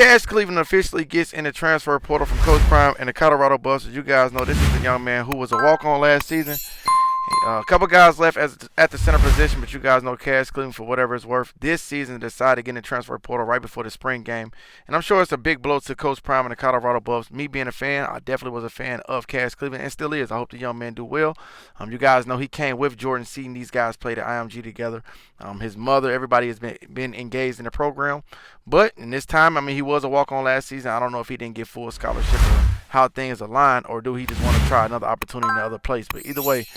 Cash Cleveland officially gets in the transfer portal from Coach Prime and the Colorado Buffs. As you guys know, this is the young man who was a walk-on last season. A couple guys left at the center position, but you guys know Cash Cleveland, for whatever it's worth, this season decided to get in the transfer portal right before the spring game. And I'm sure it's a big blow to Coach Prime and the Colorado Buffs. Me being a fan, I definitely was a fan of Cash Cleveland and still is. I hope the young man do well. You guys know he came with Jordan Seaton. These guys played at IMG together. His mother, everybody has been engaged in the program. But in this time, he was a walk-on last season. I don't know if he didn't get full scholarship or how things align, or do he just want to try another opportunity in another place. But either way,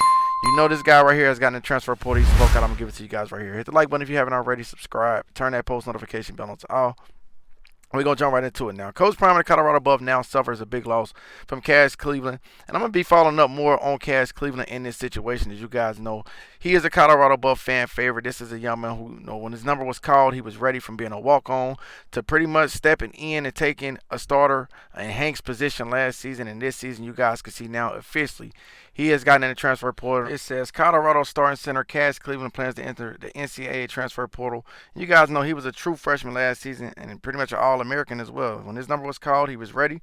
you know this guy right here has gotten a transfer portal. He spoke out. I'm going to give it to you guys right here. Hit the like button if you haven't already. Subscribe. Turn that post notification bell on to all. We're going to jump right into it now. Coach Prime and the Colorado Buffs now suffers a big loss from Cash Cleveland. And I'm going to be following up more on Cash Cleveland in this situation. As you guys know, he is a Colorado Buff fan favorite. This is a young man who, when his number was called, he was ready from being a walk-on to pretty much stepping in and taking a starter in Hank's position last season. And this season, you guys can see now officially, he has gotten in the transfer portal. It says Colorado starting center Cash Cleveland plans to enter the NCAA transfer portal. You guys know he was a true freshman last season and pretty much an All-American as well. When his number was called, he was ready.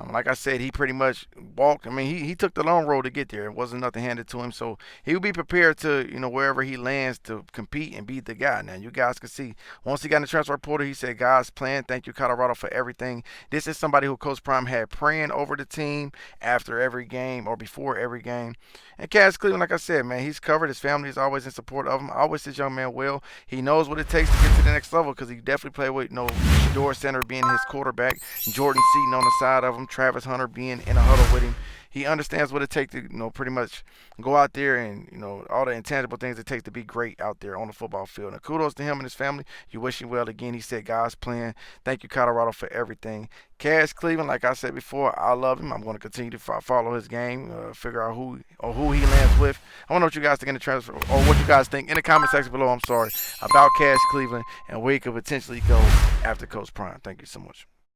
Like I said, he pretty much walked. He took the long road to get there. It wasn't nothing handed to him. So he will be prepared to, wherever he lands to compete and beat the guy. Now, you guys can see, once he got in the transfer portal, he said, God's plan, thank you, Colorado, for everything. This is somebody who Coach Prime had praying over the team after every game or before every game. And Cash Cleveland, like I said, man, he's covered. His family is always in support of him. I wish this young man well. He knows what it takes to get to the next level because he definitely played with, Shedeur Center being his quarterback, Jordan Seaton on the side of him, Travis Hunter being in a huddle with him. He understands what it takes to, pretty much go out there and, all the intangible things it takes to be great out there on the football field. And kudos to him and his family. You wish him well again. He said, God's plan. Thank you, Colorado, for everything. Cash Cleveland, like I said before, I love him. I'm going to continue to follow his game, figure out who he lands with. I want to know what you guys think in the transfer, or what you guys think in the comment section below, about Cash Cleveland and where he could potentially go after Coach Prime. Thank you so much.